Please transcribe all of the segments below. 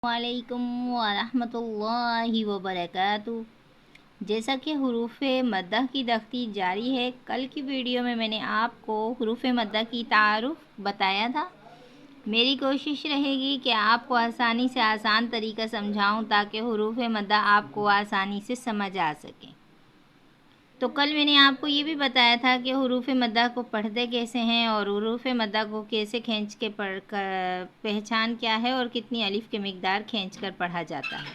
وعلیکم ورحمۃ اللہ وبرکاتہ۔ جیسا کہ حروف مدہ کی تختی جاری ہے، کل کی ویڈیو میں نے آپ کو حروف مدہ کی تعارف بتایا تھا۔ میری کوشش رہے گی کہ آپ کو آسانی سے آسان طریقہ سمجھاؤں تاکہ حروف مدہ آپ کو آسانی سے سمجھ آ سکیں۔ تو کل میں نے آپ کو یہ بھی بتایا تھا کہ حروف مدہ کو پڑھتے کیسے ہیں اور حروف مدہ کو کیسے کھینچ کے پڑھ کر پہچان کیا ہے اور کتنی الف کی مقدار کھینچ کر پڑھا جاتا ہے۔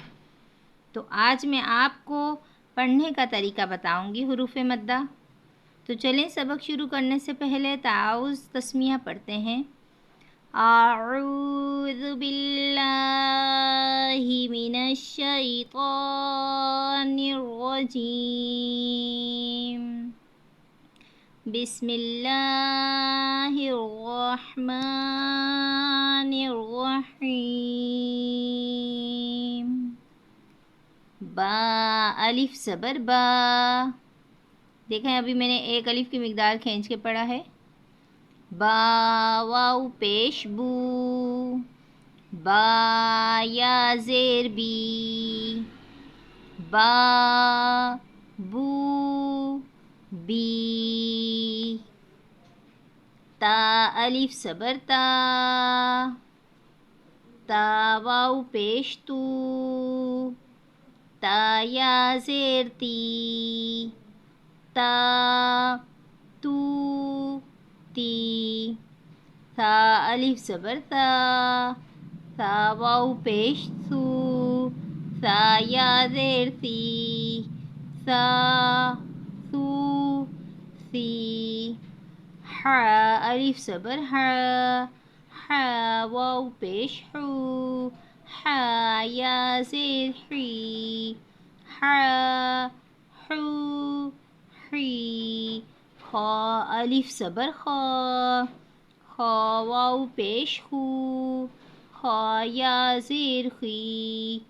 تو آج میں آپ کو پڑھنے کا طریقہ بتاؤں گی حروف مدہ۔ تو چلیں سبق شروع کرنے سے پہلے تعاوذ تسمیہ پڑھتے ہیں۔ اعوذ باللہ من الشیطان الرجیم، بسم اللہ الرحمن الرحیم۔ با الف زبر با، دیکھیں ابھی میں نے ایک الف کی مقدار کھینچ کے پڑھا ہے۔ با واو پیش بو، با یا زیر بی، با بو بی۔ تا الف زبر تا، تا واو پیش تو، تا یا زیر تی، تا تو تی۔ ثا الف زبر ثا، ثا واو پیش ثو، ثا یا زیر ثی، ثا ثو ثی۔ حا الف زبر حا، حا واو پیش حو، حا یا زیر حی، حا حو حی۔ خا الف زبر خا، خا واو پیش خو، خا یا زیر خی،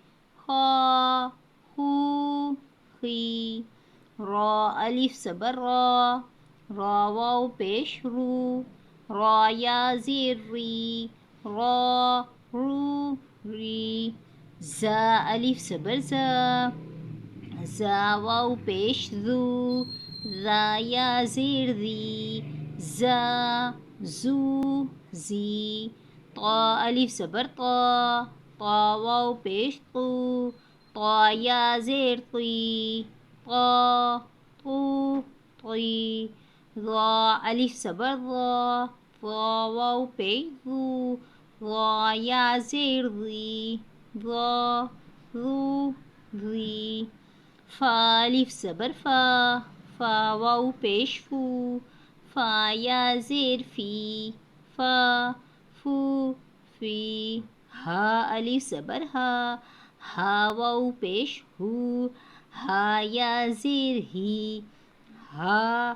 خا خو خی۔ را الف زبر را، را واو پیش رو، را یا زیر ری، را رو ری۔ زا الف زبر زا، زا واو پیش زو، زا یا زیر زی، زا زو زی۔ طا الف زبر طا، طا واو پیش طو، طا یا زیر طی، طا طو طی۔ ظا الف زبر ظا، ظا واو پیش ظو، ظا یا زیر ظی، ظا ظو ظی۔ فا الف زبر فا، فا واو پیش فو، فا یا زیر فی، فا فو فی۔ ہا الف زبر ہا، ہا واو پیش ہو، ہا یا زیر ہی، ہا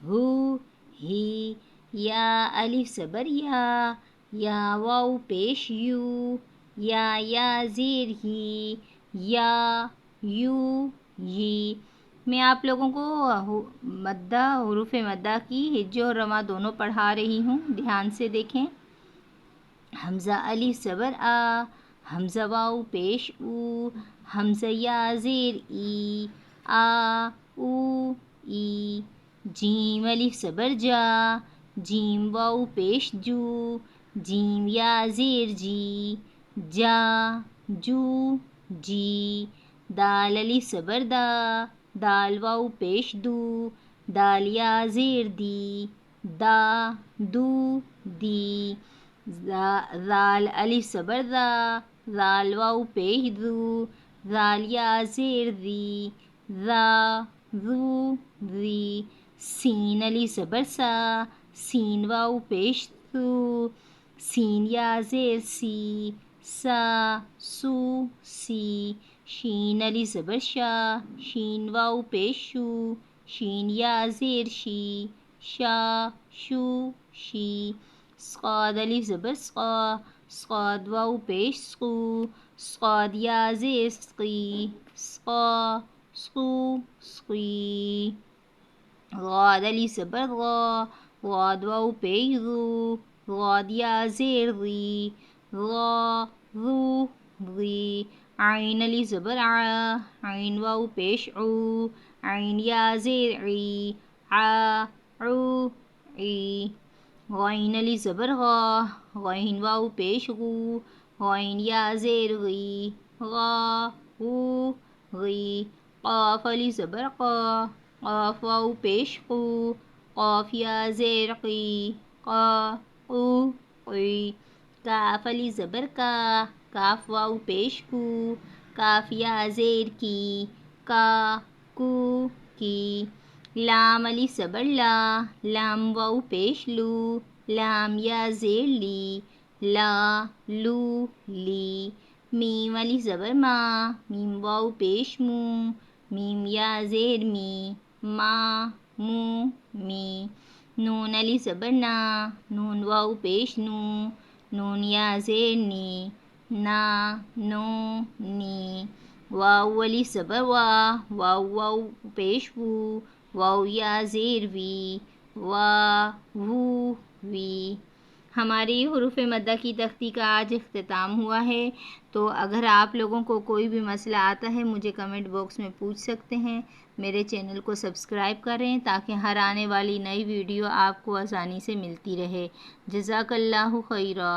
ہو ہی۔ یا الف زبر یا، یا واو پیش یو، یا زیر ہی، یا یو یی۔ میں آپ لوگوں کو مدہ حروف مدہ کی ہجے اور رواں دونوں پڑھا رہی ہوں، دھیان سے دیکھیں۔ حمزہ الف زبر آ، حمزہ واو پیش او، حمزہ یا زیر ای، آ او ای۔ جیم الف زبر جا، جیم واو پیش جو، جیم یا زیر جی، جا جو جی۔ دال الف زبر دا، دال واو پیش دو، دال یا زیر دی، دا دو دی۔ ذال الف زبر ذا، ذال واو پیش ذو، ذال یا زیر ذی، ذا ذو ذی۔ سین الف زبر سا، سین واو پیش سو، سین یا زیر سی، سا سو سی۔ شین الف زبر شا، شین واو پیش شو، شین یا زیر شی، شا شو شی۔ صاد الف زبر صا، صاد واو پیش صو، صاد یا زیر صی، صا صو صی۔ غاد الف زبر غا، غاد واو پیش غو، غاد یا زیر غی، غا غو غی عین علی زبر ع عین واو پیش عو عین یا زیر عی ع عو عی غین علی زبر غا غین واو پیش غو غین یا زیر غی غا غو غی قاف علی زبر قا قاف واو پیش قو قاف یا زیر قی قا قو قی کاف علی زبر کا کاف واو پیش کو کاف یا زیر کی کا کو کی لام علی زبر لا لام واو پیش لو لام یا زیر لی لا لو لی میم علی زبر ما میم واو پیش مو میم یا زیر می ما مو می نون علی زبر نا نون واو پیش نو نون یا زیر نی نا نو نی واو علی زبر وا واو واو پیش وو واو یا زیر وی وا وو وی ہماری حروف مدہ کی تختی کا آج اختتام ہوا ہے۔ تو اگر آپ لوگوں کو کوئی بھی مسئلہ آتا ہے مجھے کمنٹ باکس میں پوچھ سکتے ہیں۔ میرے چینل کو سبسکرائب کریں تاکہ ہر آنے والی نئی ویڈیو آپ کو آسانی سے ملتی رہے۔ جزاک اللہ خیرہ۔